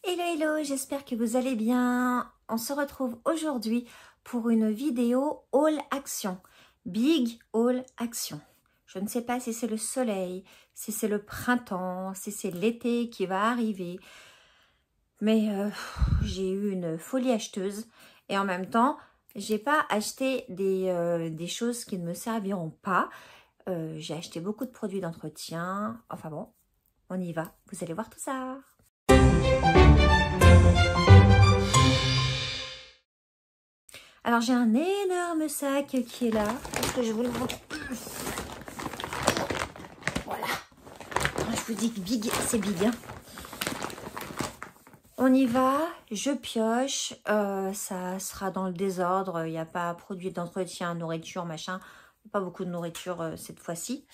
Hello hello, j'espère que vous allez bien. On se retrouve aujourd'hui pour une vidéo haul action. Big haul action. Je ne sais pas si c'est le soleil, si c'est le printemps, si c'est l'été qui va arriver. Mais j'ai eu une folie acheteuse. Et en même temps, j'ai pas acheté des choses qui ne me serviront pas. J'ai acheté beaucoup de produits d'entretien. Enfin bon, on y va. Vous allez voir tout ça. Alors j'ai un énorme sac qui est là. Est-ce que je vous le montre? Voilà. Je vous dis que big, c'est big. Hein. On y va, je pioche. Ça sera dans le désordre. Il n'y a pas produits d'entretien, nourriture, machin. Pas beaucoup de nourriture cette fois-ci.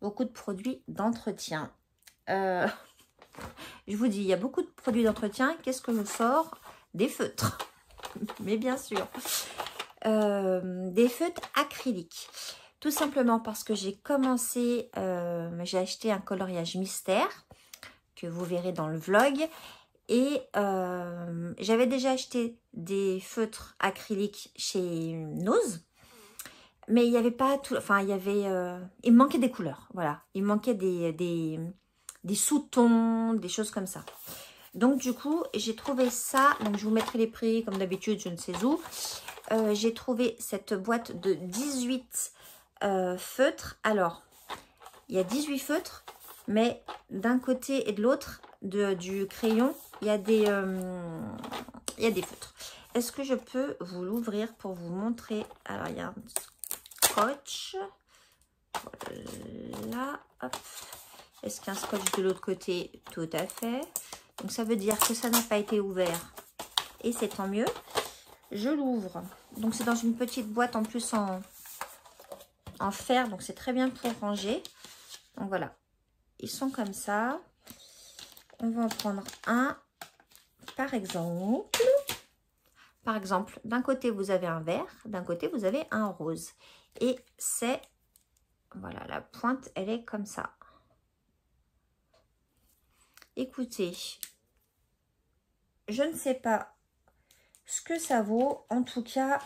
Beaucoup de produits d'entretien. Je vous dis, il y a beaucoup de produits d'entretien. Qu'est-ce que je sors? Des feutres. Mais bien sûr. Des feutres acryliques. Tout simplement parce que j'ai commencé, j'ai acheté un coloriage mystère que vous verrez dans le vlog. Et j'avais déjà acheté des feutres acryliques chez Nose. Mais il n'y avait pas tout, enfin il y avait, il me manquait des couleurs, voilà. Il me manquait des sous-tons, des choses comme ça. Donc du coup, j'ai trouvé ça, donc je vous mettrai les prix comme d'habitude, je ne sais où. J'ai trouvé cette boîte de 18 feutres. Alors, il y a 18 feutres, mais d'un côté et de l'autre du crayon, il y a des feutres. Est-ce que je peux vous l'ouvrir pour vous montrer? Alors, il y a un scotch. Voilà, hop. Est-ce qu'il y a un scotch de l'autre côté? Tout à fait. Donc, ça veut dire que ça n'a pas été ouvert. Et c'est tant mieux. Je l'ouvre. Donc, c'est dans une petite boîte en plus en fer. Donc, c'est très bien pour ranger. Donc, voilà. Ils sont comme ça. On va en prendre un. Par exemple. Par exemple, d'un côté, vous avez un vert. D'un côté, vous avez un rose. Et c'est... Voilà, la pointe, elle est comme ça. Écoutez, je ne sais pas ce que ça vaut. En tout cas,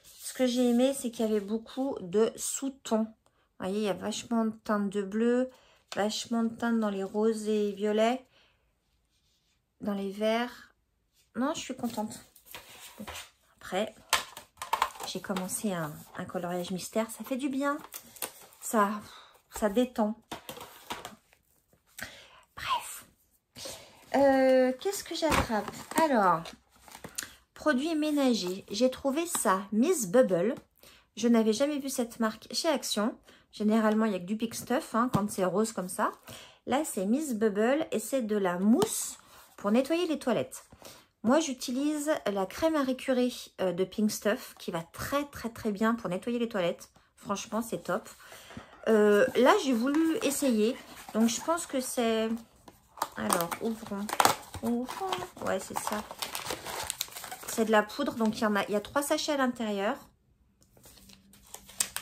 ce que j'ai aimé, c'est qu'il y avait beaucoup de sous-tons. Vous voyez, il y a vachement de teintes de bleu, vachement de teintes dans les roses et violets, dans les verts. Non, je suis contente. Après, j'ai commencé un coloriage mystère. Ça fait du bien. Ça détend. Bref. Qu'est-ce que j'attrape? Alors, produits ménagers. J'ai trouvé ça, Miss Bubble. Je n'avais jamais vu cette marque chez Action. Généralement, il n'y a que du Pink Stuff hein, quand c'est rose comme ça. Là, c'est Miss Bubble et c'est de la mousse pour nettoyer les toilettes. Moi, j'utilise la crème à récurer de Pink Stuff qui va très bien pour nettoyer les toilettes. Franchement, c'est top. Là, j'ai voulu essayer. Donc, je pense que c'est... Alors, ouvrons. Ouais, c'est ça. C'est de la poudre. Donc, il y a 3 sachets à l'intérieur.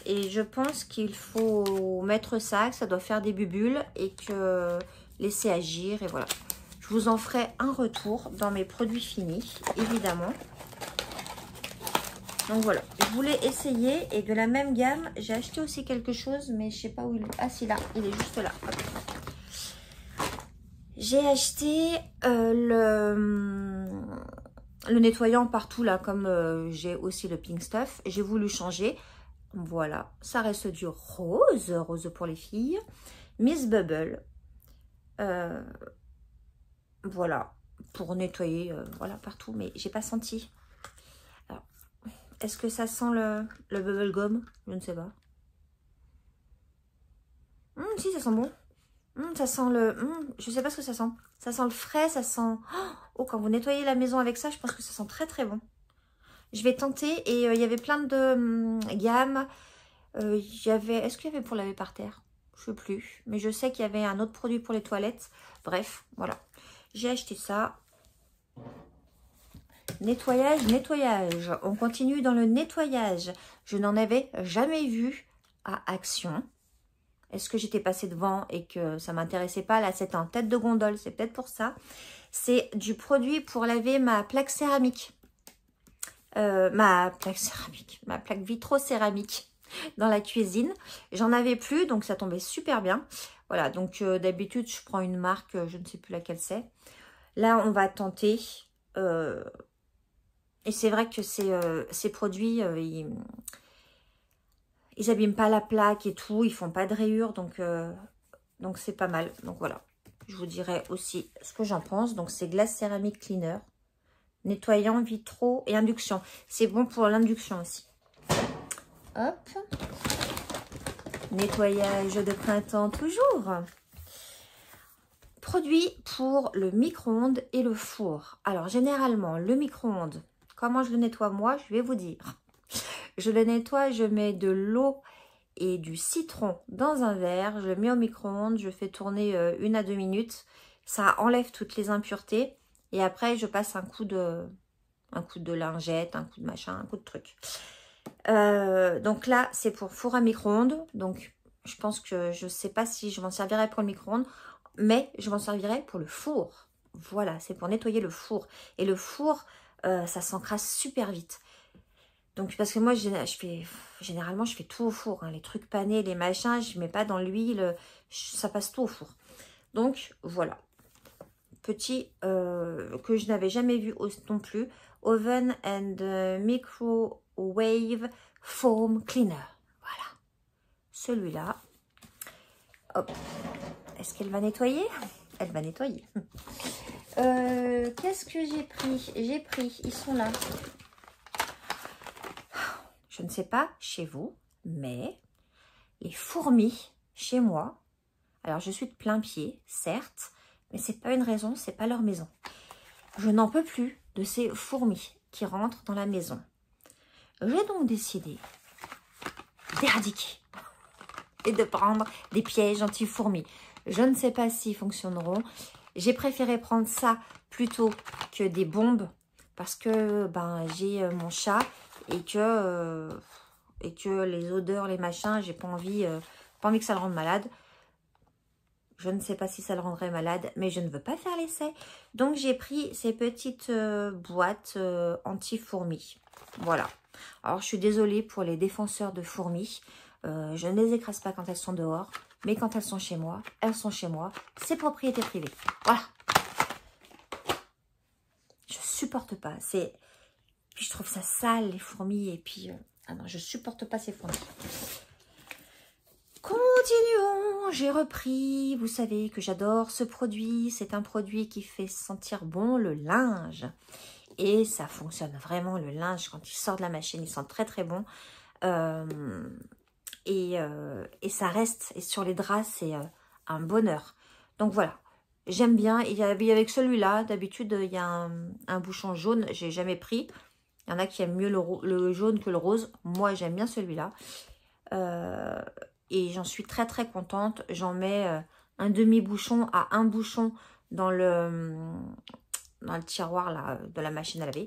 Et je pense qu'il faut mettre ça, que ça doit faire des bulles et que laisser agir. Et voilà. Je vous en ferai un retour dans mes produits finis, évidemment. Donc voilà, je voulais essayer. Et de la même gamme, j'ai acheté aussi quelque chose, mais je sais pas où il est. Ah si, là, il est juste là. Hop. J'ai acheté le nettoyant partout, là, comme j'ai aussi le Pink Stuff. J'ai voulu changer. Voilà, ça reste du rose, rose pour les filles. Miss Bubble. Voilà, pour nettoyer, voilà, partout. Mais j'ai pas senti. Alors, est-ce que ça sent le bubble gum? Je ne sais pas. Si, ça sent bon. Ça sent le... je sais pas ce que ça sent. Ça sent le frais, ça sent... Oh, quand vous nettoyez la maison avec ça, je pense que ça sent très bon. Je vais tenter. Et il y avait plein de gammes. Est-ce qu'il y avait pour laver par terre? Je sais plus. Mais je sais qu'il y avait un autre produit pour les toilettes. Bref, voilà. J'ai acheté ça. Nettoyage. On continue dans le nettoyage. Je n'en avais jamais vu à Action. Est-ce que j'étais passée devant et que ça ne m'intéressait pas? Là, c'est en tête de gondole. C'est peut-être pour ça. C'est du produit pour laver ma plaque céramique. Ma plaque vitro-céramique dans la cuisine. J'en avais plus, donc ça tombait super bien. Voilà, donc d'habitude, je prends une marque, je ne sais plus laquelle c'est. Là, on va tenter. Et c'est vrai que ces produits, ils abîment pas la plaque et tout. Ils font pas de rayures, donc c'est pas mal. Donc voilà, je vous dirai aussi ce que j'en pense. Donc c'est Glass Ceramic Cleaner. Nettoyant, vitraux et induction. C'est bon pour l'induction aussi. Hop. Nettoyage de printemps toujours. Produit pour le micro-ondes et le four. Alors, généralement, le micro-ondes, comment je le nettoie moi? Je vais vous dire. Je le nettoie, je mets de l'eau et du citron dans un verre. Je le mets au micro-ondes, je fais tourner 1 à 2 minutes. Ça enlève toutes les impuretés. Et après, je passe un coup de lingette, un coup de machin, un coup de truc. Donc là, c'est pour four à micro-ondes. Donc, je pense que je ne sais pas si je m'en servirai pour le micro-ondes, mais je m'en servirai pour le four. Voilà, c'est pour nettoyer le four. Et le four, ça s'encrasse super vite. Donc, parce que moi, généralement, je fais tout au four. Hein. Les trucs panés, les machins, je ne mets pas dans l'huile. Ça passe tout au four. Donc, voilà. Petit que je n'avais jamais vu non plus. Oven and Microwave Foam Cleaner. Voilà. Celui-là. Hop. Est-ce qu'elle va nettoyer? Elle va nettoyer. Qu'est-ce que j'ai pris? J'ai pris, ils sont là. Je ne sais pas chez vous, mais les fourmis chez moi. Alors, je suis de plein pied, certes, mais c'est pas une raison, c'est pas leur maison. Je n'en peux plus de ces fourmis qui rentrent dans la maison. J'ai donc décidé d'éradiquer et de prendre des pièges anti-fourmis. Je ne sais pas s'ils fonctionneront. J'ai préféré prendre ça plutôt que des bombes parce que j'ai mon chat et que les odeurs, les machins, j'ai pas envie que ça le rende malade. Je ne sais pas si ça le rendrait malade, mais je ne veux pas faire l'essai. Donc, j'ai pris ces petites boîtes anti-fourmis. Voilà. Alors, je suis désolée pour les défenseurs de fourmis. Je ne les écrase pas quand elles sont dehors. Mais quand elles sont chez moi, elles sont chez moi. C'est propriété privée. Voilà. Je supporte pas. Puis, je trouve ça sale, les fourmis. Et puis, ah non, je supporte pas ces fourmis. Continuons, j'ai repris, vous savez que j'adore ce produit, c'est un produit qui fait sentir bon le linge et ça fonctionne vraiment le linge quand il sort de la machine, il sent très très bon et ça reste et sur les draps c'est un bonheur. Donc voilà, j'aime bien, il y a avec celui-là, d'habitude il y a un bouchon jaune, j'ai jamais pris, il y en a qui aiment mieux le jaune que le rose, moi j'aime bien celui-là. Et j'en suis très très contente. J'en mets un demi-bouchon à un bouchon dans le tiroir là, de la machine à laver.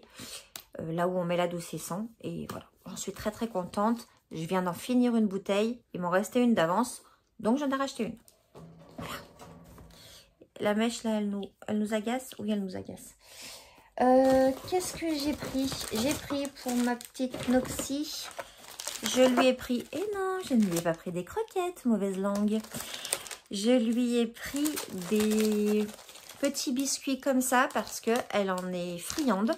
Là où on met l'adoucissant. Et voilà, j'en suis très très contente. Je viens d'en finir une bouteille. Il m'en restait une d'avance. Donc j'en ai racheté une. Voilà. La mèche là, elle nous agace. Oui, elle nous agace. Qu'est-ce que j'ai pris? J'ai pris pour ma petite Noxy. Je lui ai pris, et non, je ne lui ai pas pris des croquettes, mauvaise langue. Je lui ai pris des petits biscuits comme ça parce qu'elle en est friande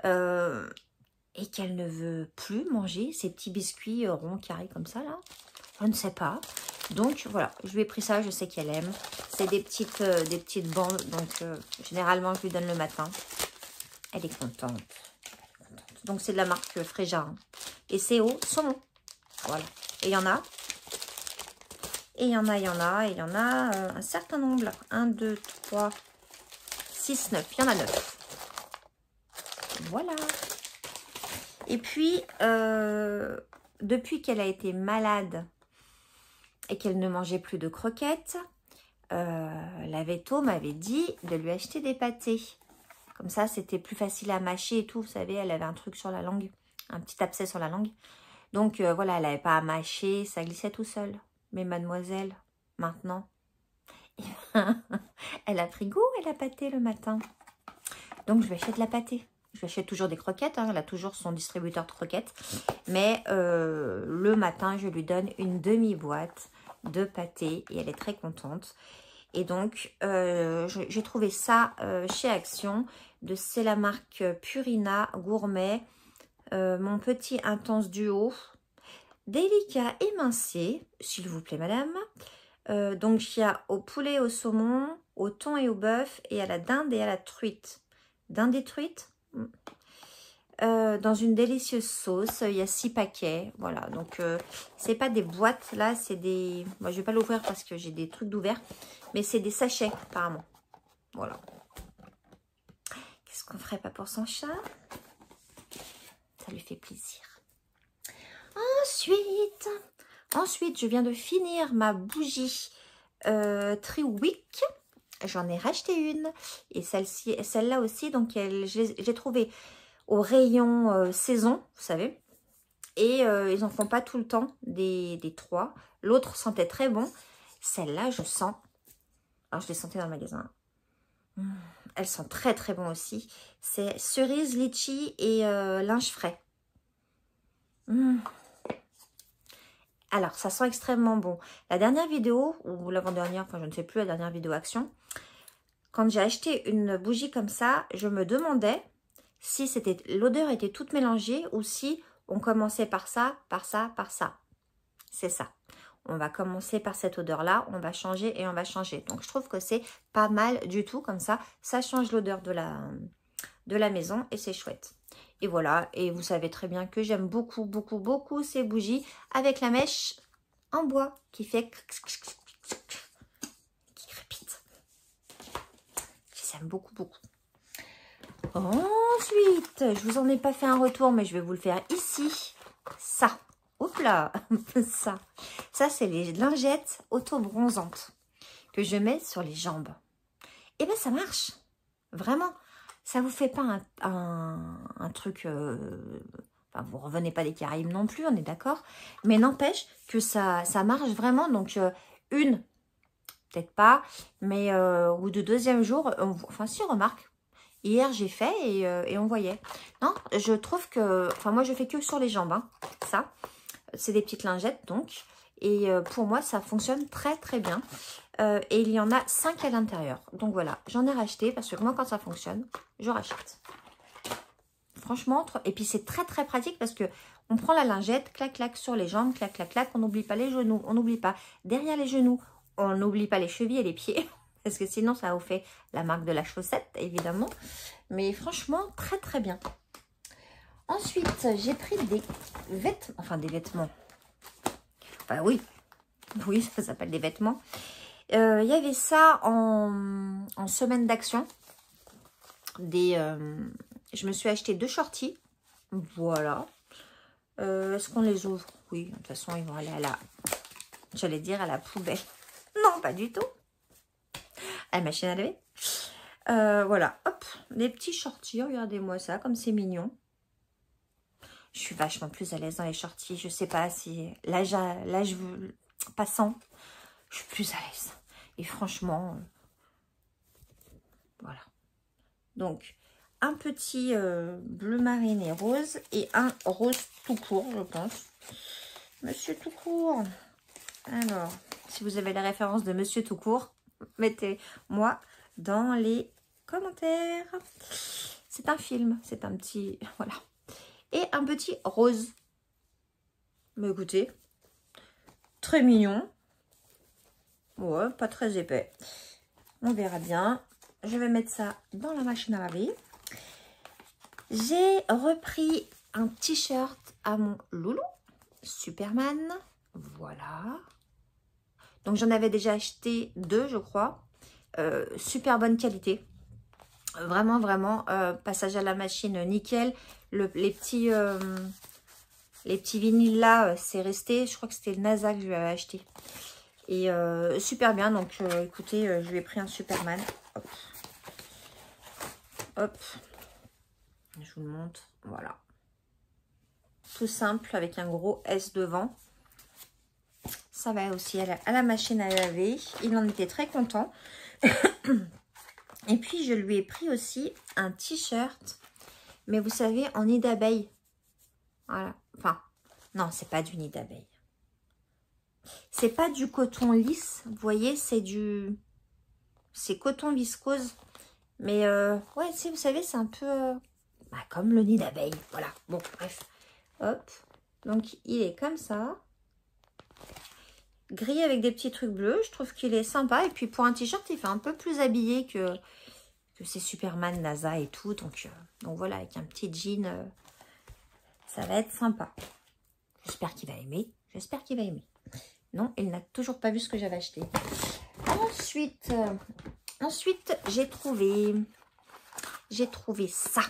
et qu'elle ne veut plus manger ces petits biscuits ronds, carrés comme ça là. Je ne sais pas. Donc voilà, je lui ai pris ça, je sais qu'elle aime. C'est des petites bandes, donc généralement je lui donne le matin. Elle est contente. Donc c'est de la marque Fréja. Hein. Et c'est au saumon. Voilà. Et il y en a. Et il y en a, et il y en a un certain nombre. 1, 2, 3, 6, 9. Il y en a 9. Voilà. Et puis, depuis qu'elle a été malade et qu'elle ne mangeait plus de croquettes, la véto m'avait dit de lui acheter des pâtés. Comme ça, c'était plus facile à mâcher et tout. Vous savez, elle avait un truc sur la langue. Un petit abcès sur la langue. Donc, voilà, elle n'avait pas à mâcher. Ça glissait tout seul. Mais mademoiselle, maintenant, elle a pris goût à la pâté le matin. Donc, je lui achète de la pâtée. Je lui achète toujours des croquettes. Hein. Elle a toujours son distributeur de croquettes. Mais le matin, je lui donne une demi-boîte de pâté. Et elle est très contente. Et donc, j'ai trouvé ça chez Action. C'est la marque Purina Gourmet. Mon petit intense duo. Délicat émincé, s'il vous plaît, madame. Donc, il y a au poulet, au saumon, au thon et au bœuf, et à la dinde et à la truite. Dinde et truite dans une délicieuse sauce. Il y a 6 paquets. Voilà, donc c'est pas des boîtes, là, c'est des... Moi, je vais pas l'ouvrir parce que j'ai des trucs d'ouvert, mais c'est des sachets, apparemment. Voilà. Qu'est-ce qu'on ferait pas pour son chat? Ça lui fait plaisir. Ensuite, je viens de finir ma bougie Triwick. J'en ai racheté une. Et celle-là aussi, donc j'ai trouvé au rayon saison, vous savez. Et ils n'en font pas tout le temps des 3. L'autre sentait très bon. Celle-là, je sens... Alors, je l'ai sentie dans le magasin. Elles sont très très bon aussi. C'est cerise, litchi et linge frais. Alors, ça sent extrêmement bon. La dernière vidéo, ou l'avant-dernière, enfin je ne sais plus, la dernière vidéo Action, quand j'ai acheté une bougie comme ça, je me demandais si l'odeur était toute mélangée ou si on commençait par ça, par ça, par ça. C'est ça. On va commencer par cette odeur-là, on va changer et on va changer. Donc, je trouve que c'est pas mal du tout comme ça. Ça change l'odeur de la maison et c'est chouette. Et voilà, et vous savez très bien que j'aime beaucoup, beaucoup, beaucoup ces bougies avec la mèche en bois qui fait... qui crépite. Je les aime beaucoup, beaucoup. Ensuite, je vous en ai pas fait un retour, mais je vais vous le faire ici. Ça. Oups là, ça c'est les lingettes auto-bronzantes que je mets sur les jambes. Et bien ça marche, vraiment. Ça vous fait pas un truc, enfin vous revenez pas des Caraïbes non plus, on est d'accord. Mais n'empêche que ça marche vraiment. Donc une, peut-être pas, mais au bout du deuxième jour, enfin si remarque. Hier j'ai fait et on voyait. Non, je trouve que, enfin moi je fais que sur les jambes, hein, ça. C'est des petites lingettes donc. Et pour moi, ça fonctionne très très bien. Et il y en a 5 à l'intérieur. Donc voilà, j'en ai racheté parce que moi, quand ça fonctionne, je rachète. Franchement, et puis c'est très très pratique parce que on prend la lingette, clac clac sur les jambes, clac clac clac. On n'oublie pas les genoux, on n'oublie pas derrière les genoux. On n'oublie pas les chevilles et les pieds. Parce que sinon, ça vous fait la marque de la chaussette, évidemment. Mais franchement, très très bien. Ensuite, j'ai pris des vêtements, enfin des vêtements. Enfin oui, ça s'appelle des vêtements. Il y avait ça en semaine d'action. Je me suis acheté 2 shorties. Voilà. Est-ce qu'on les ouvre? Oui, de toute façon, ils vont aller à la... J'allais dire à la poubelle. Non, pas du tout. À la machine à laver. Voilà, hop, des petits shorties. Regardez-moi ça, comme c'est mignon. Je suis vachement plus à l'aise dans les shorties. Je sais pas si l'âge passant, je suis plus à l'aise. Et franchement, voilà. Donc, un petit bleu mariné rose et un rose tout court, je pense. Monsieur tout court. Alors, si vous avez la référence de Monsieur tout court, mettez-moi dans les commentaires. C'est un film, c'est un petit... Voilà. Et un petit rose. Mais écoutez, très mignon. Ouais, pas très épais. On verra bien. Je vais mettre ça dans la machine à laver. J'ai repris un t-shirt à mon loulou, Superman. Voilà. Donc j'en avais déjà acheté 2, je crois. Super bonne qualité. Vraiment, vraiment, passage à la machine, nickel. Les petits vinyles là, c'est resté. Je crois que c'était le NASA que je lui avais acheté. Et super bien. Donc, écoutez, je lui ai pris un Superman. Hop. Hop. Je vous le montre. Voilà. Tout simple, avec un gros S devant. Ça va aussi à la machine à laver. Il en était très content. Et puis, je lui ai pris aussi un t-shirt, mais vous savez, en nid d'abeille. Voilà. Enfin, non, c'est pas du nid d'abeille. C'est pas du coton lisse, vous voyez, c'est du... C'est coton viscose. Mais, ouais, si, vous savez, c'est un peu... bah, comme le nid d'abeille. Voilà, bon, bref. Hop. Donc, il est comme ça. Gris avec des petits trucs bleus. Je trouve qu'il est sympa. Et puis, pour un t-shirt, il fait un peu plus habillé que c'est Superman, NASA et tout. Donc voilà, avec un petit jean, ça va être sympa. J'espère qu'il va aimer. J'espère qu'il va aimer. Non, il n'a toujours pas vu ce que j'avais acheté. Ensuite, j'ai trouvé ça.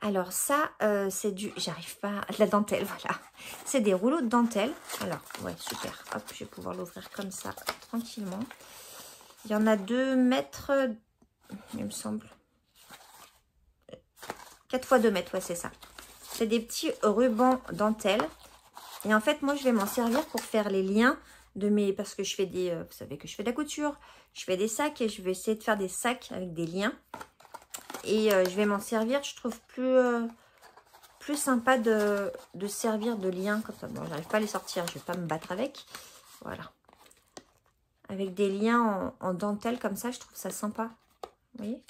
Alors ça, c'est du... J'arrive pas... De la dentelle, voilà. C'est des rouleaux de dentelle. Alors, ouais, super. Hop, je vais pouvoir l'ouvrir comme ça, tranquillement. Il y en a 2 mètres, il me semble. 4 x 2 mètres, ouais, c'est ça. C'est des petits rubans dentelle. Et en fait, moi, je vais m'en servir pour faire les liens de mes... Parce que je fais des... vous savez que je fais de la couture. Je fais des sacs et je vais essayer de faire des sacs avec des liens. Et je vais m'en servir, je trouve plus sympa de servir de liens comme ça. Bon, j'arrive pas à les sortir, je vais pas me battre avec. Voilà. Avec des liens en dentelle comme ça, je trouve ça sympa. Vous voyez?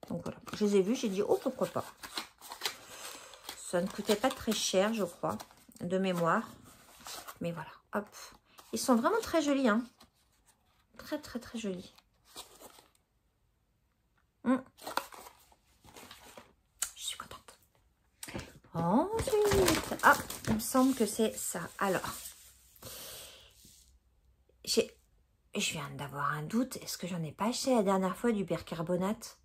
Donc voilà, je les ai vus, j'ai dit, oh, pourquoi pas. Ça ne coûtait pas très cher, je crois, de mémoire. Mais voilà, hop. Ils sont vraiment très jolis, hein. Très, très, très jolis. Ensuite, ah, il me semble que c'est ça. Alors, je viens d'avoir un doute. Est-ce que j'en ai pas acheté la dernière fois du bicarbonate?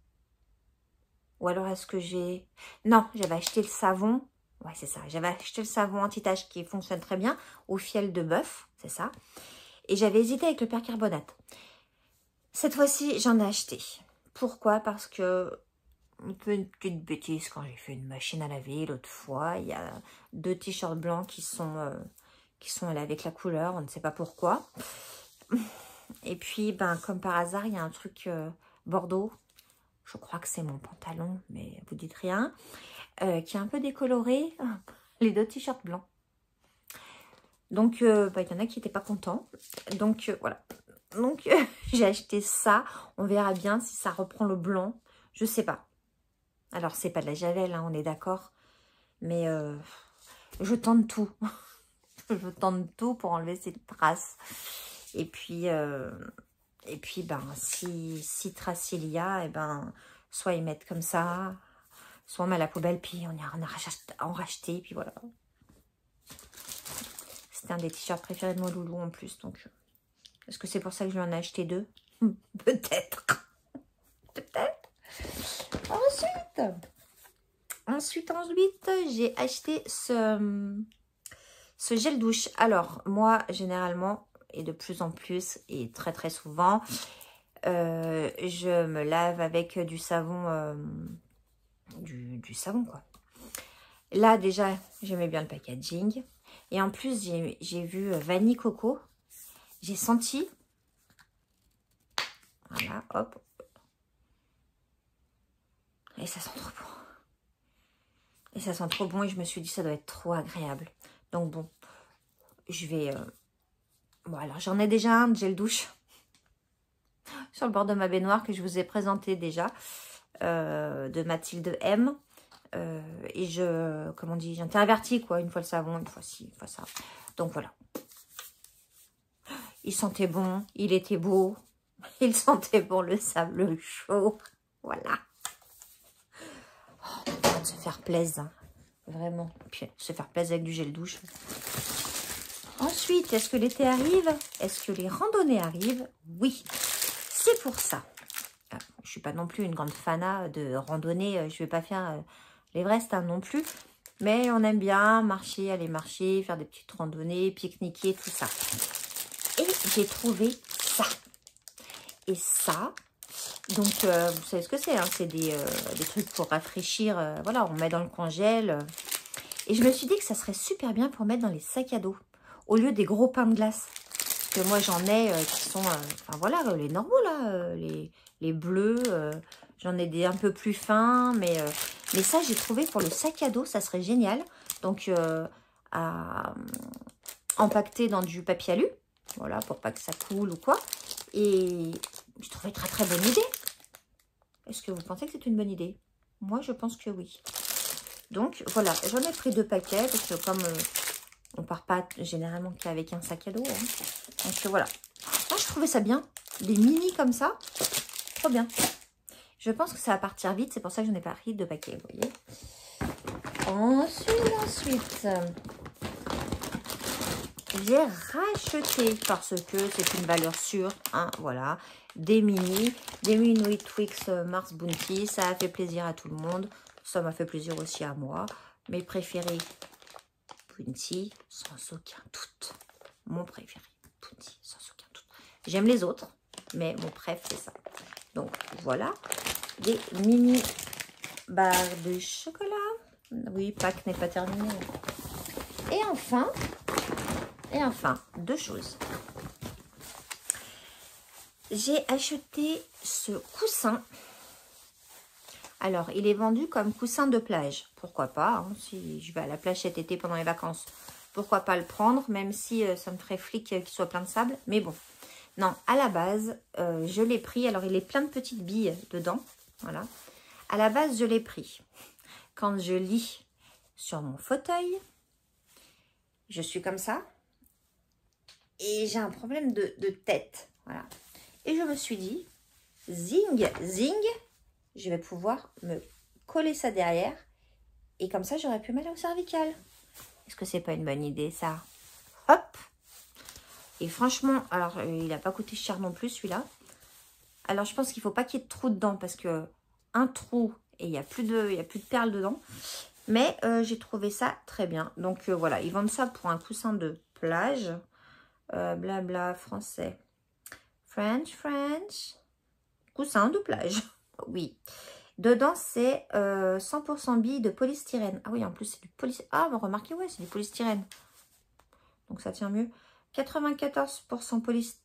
Ou alors est-ce que j'ai... Non, j'avais acheté le savon. Ouais, c'est ça. J'avais acheté le savon anti-tache qui fonctionne très bien au fiel de bœuf. C'est ça. Et j'avais hésité avec le percarbonate. Cette fois-ci, j'en ai acheté. Pourquoi? Parce que... une petite bêtise quand j'ai fait une machine à laver l'autre fois. Il y a 2 t-shirts blancs qui sont avec la couleur. On ne sait pas pourquoi. Et puis, ben, comme par hasard, il y a un truc bordeaux. Je crois que c'est mon pantalon, mais vous dites rien. Qui est un peu décoloré. Les 2 t-shirts blancs. Donc, ben, il y en a qui n'étaient pas contents. Donc, voilà. Donc, j'ai acheté ça. On verra bien si ça reprend le blanc. Je sais pas. Alors, c'est pas de la javel, hein, on est d'accord. Mais je tente tout. Je tente tout pour enlever ces traces. Et puis ben, si trace il y a, et ben, soit ils mettent comme ça, soit on met à la poubelle, puis on a racheté, puis voilà. C'était un des t-shirts préférés de mon loulou en plus. Donc, est-ce que c'est pour ça que je lui en ai acheté 2? Peut-être. Peut-être. Ensuite, j'ai acheté ce gel douche. Alors, moi, généralement, et de plus en plus, et très très souvent, je me lave avec du savon, du savon, quoi. Là, déjà, j'aimais bien le packaging. Et en plus, j'ai vu vanille coco. J'ai senti. Voilà, hop. Et ça sent trop bon. Et ça sent trop bon et je me suis dit ça doit être trop agréable. Donc bon, je vais... Bon alors j'en ai déjà un de gel douche sur le bord de ma baignoire que je vous ai présenté déjà. De Mathilde M. Et comment on dit, j'intervertis quoi. Une fois le savon, une fois ci, une fois ça. Donc voilà. Il sentait bon, il était beau. Il sentait bon le sable chaud. Voilà. Oh, on va se faire plaisir, hein. Vraiment. Puis se faire plaisir avec du gel douche. Ensuite, est-ce que l'été arrive? Est-ce que les randonnées arrivent? Oui, c'est pour ça. Je ne suis pas non plus une grande fanat de randonnée. Je ne vais pas faire l'Everest hein, non plus. Mais on aime bien marcher, aller marcher, faire des petites randonnées, pique-niquer, tout ça. Et j'ai trouvé ça. Et ça... Donc, vous savez ce que c'est, hein, c'est des trucs pour rafraîchir. Voilà, on met dans le congèle. Et je me suis dit que ça serait super bien pour mettre dans les sacs à dos. Au lieu des gros pains de glace. que moi, j'en ai qui sont, enfin voilà, les normaux, là, les bleus. J'en ai des un peu plus fins, mais ça, j'ai trouvé pour le sac à dos, ça serait génial. Donc, à empaqueter dans du papier alu, voilà, pour pas que ça coule ou quoi. Et j'ai trouvé très très bonne idée. Est-ce que vous pensez que c'est une bonne idée? Moi, je pense que oui. Donc, voilà, j'en ai pris 2 paquets, parce que comme on part pas généralement qu'avec un sac à dos. Hein. Donc, voilà. Moi, je trouvais ça bien. Des mini comme ça, trop bien. Je pense que ça va partir vite, c'est pour ça que j'en ai pas pris 2 paquets, vous voyez. Ensuite, j'ai racheté, parce que c'est une valeur sûre, hein, voilà, des mini Twix Mars Bounty. Ça a fait plaisir à tout le monde. Ça m'a fait plaisir aussi à moi. Mes préférés, Bounty, sans aucun doute. Mon préféré, Bounty, sans aucun doute. J'aime les autres, mais mon préf, c'est ça. Donc, voilà. Des mini barres de chocolat. Oui, Pâques n'est pas terminé. Et enfin, 2 choses. J'ai acheté ce coussin. Alors, il est vendu comme coussin de plage. Pourquoi pas, hein, si je vais à la plage cet été pendant les vacances, pourquoi pas le prendre, même si ça me ferait flic qu'il soit plein de sable. Mais bon, non, à la base, je l'ai pris. Alors, il est plein de petites billes dedans. Voilà. À la base, je l'ai pris. Quand je lis sur mon fauteuil, je suis comme ça. Et j'ai un problème de tête. Voilà. Et je me suis dit, zing, zing, je vais pouvoir me coller ça derrière. Et comme ça, j'aurai plus mal au cervical. Est-ce que c'est pas une bonne idée, ça? Hop. Et franchement, alors, il n'a pas coûté cher non plus, celui-là. Alors, je pense qu'il ne faut pas qu'il y ait de trou dedans. Parce que un trou, et il n'y a plus de perles dedans. Mais j'ai trouvé ça très bien. Donc, voilà, ils vendent ça pour un coussin de plage. Blabla, français. French. Coussin de plage. Oui. Dedans, c'est 100% billes de polystyrène. Ah oui, en plus, c'est du polystyrène. Ah, bah, remarquez, ouais, c'est du polystyrène. Donc, ça tient mieux. 94% polyester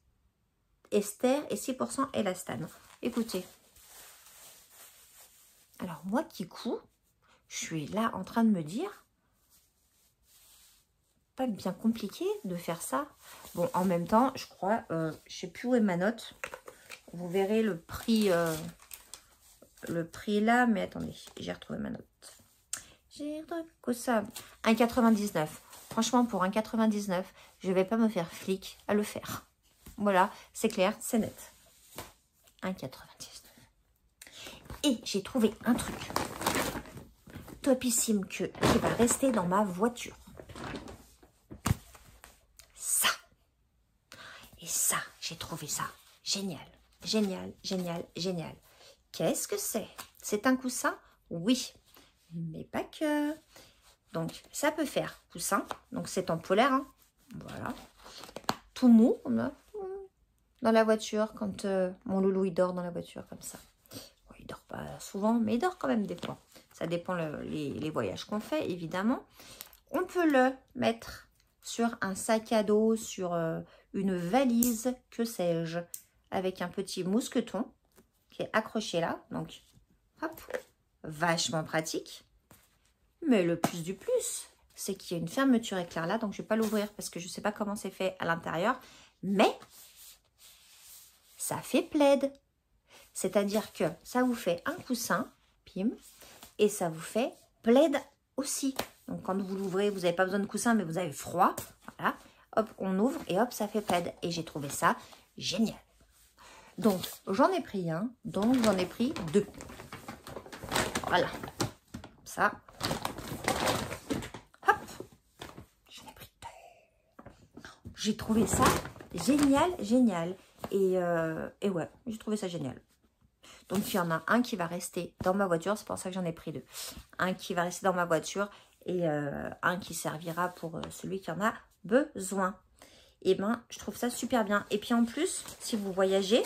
et 6% élastane. Écoutez. Alors, moi qui couds, je suis là en train de me dire, pas bien compliqué de faire ça. Bon, en même temps, je crois, je sais plus où est ma note. Vous verrez le prix là, mais attendez, j'ai retrouvé ma note. J'ai retrouvé que ça. 1,99. Franchement, pour 1,99, je vais pas me faire flic à le faire. Voilà, c'est clair, c'est net. 1,99. Et j'ai trouvé un truc topissime qui va rester dans ma voiture. Ça. Et ça, j'ai trouvé ça génial. Génial, génial, génial. Qu'est-ce que c'est? C'est un coussin? Oui, mais pas que. Donc, ça peut faire coussin. Donc, c'est en polaire. Hein. Voilà. Tout mou, dans la voiture, quand mon loulou, il dort dans la voiture, comme ça. Bon, il dort pas souvent, mais il dort quand même des fois. Ça dépend les voyages qu'on fait, évidemment. On peut le mettre sur un sac à dos, sur une valise, que sais-je, avec un petit mousqueton qui est accroché là. Donc, hop, vachement pratique. Mais le plus du plus, c'est qu'il y a une fermeture éclair là. Donc, je ne vais pas l'ouvrir parce que je ne sais pas comment c'est fait à l'intérieur. Mais, ça fait plaid. C'est-à-dire que ça vous fait un coussin, pim, et ça vous fait plaid aussi. Donc, quand vous l'ouvrez, vous n'avez pas besoin de coussin, mais vous avez froid. Voilà. Hop, on ouvre et hop, ça fait plaid. Et j'ai trouvé ça génial. Donc, j'en ai pris un. Donc, j'en ai pris 2. Voilà. Ça. Hop. J'en ai pris 2. J'ai trouvé ça génial, génial. Et ouais, j'ai trouvé ça génial. Donc, il y en a un qui va rester dans ma voiture. C'est pour ça que j'en ai pris 2. Un qui va rester dans ma voiture et un qui servira pour celui qui en a besoin. Et ben, je trouve ça super bien. Et puis, en plus, si vous voyagez,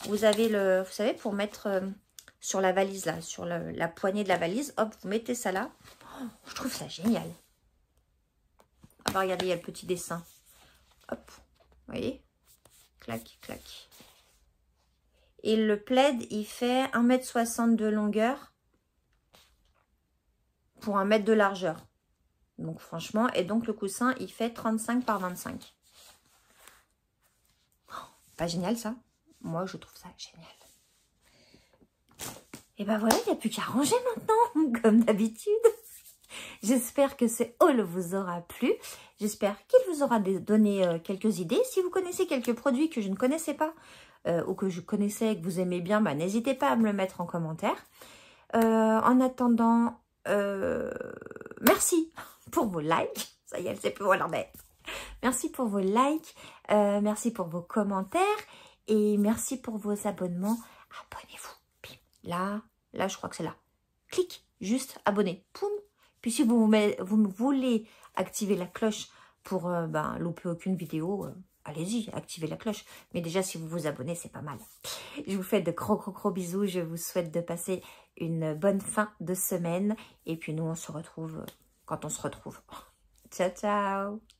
vous avez vous savez, pour mettre sur la valise, là, sur la poignée de la valise, hop, vous mettez ça là. Oh, je trouve ça génial. Ah bah, regardez, il y a le petit dessin. Hop. Vous voyez? Clac, clac. Et le plaid, il fait 1,60 m de longueur pour 1 m de largeur. Donc franchement, et donc le coussin, il fait 35 par 25. Oh, pas génial ça? Moi, je trouve ça génial. Et ben voilà, il n'y a plus qu'à ranger maintenant, comme d'habitude. J'espère que ce haul vous aura plu. J'espère qu'il vous aura donné quelques idées. Si vous connaissez quelques produits que je ne connaissais pas ou que je connaissais et que vous aimez bien, bah, n'hésitez pas à me le mettre en commentaire. En attendant, merci pour vos likes. Ça y est, c'est plus hollandais. Merci pour vos likes. Merci pour vos commentaires. Et merci pour vos abonnements. Abonnez-vous. Là, je crois que c'est là. Clique, juste abonner. Poum. Puis si vous voulez activer la cloche pour louper aucune vidéo, allez-y, activez la cloche. Mais déjà, si vous vous abonnez, c'est pas mal. Je vous fais de gros bisous. Je vous souhaite de passer une bonne fin de semaine. Et puis nous, on se retrouve quand on se retrouve. Ciao, ciao.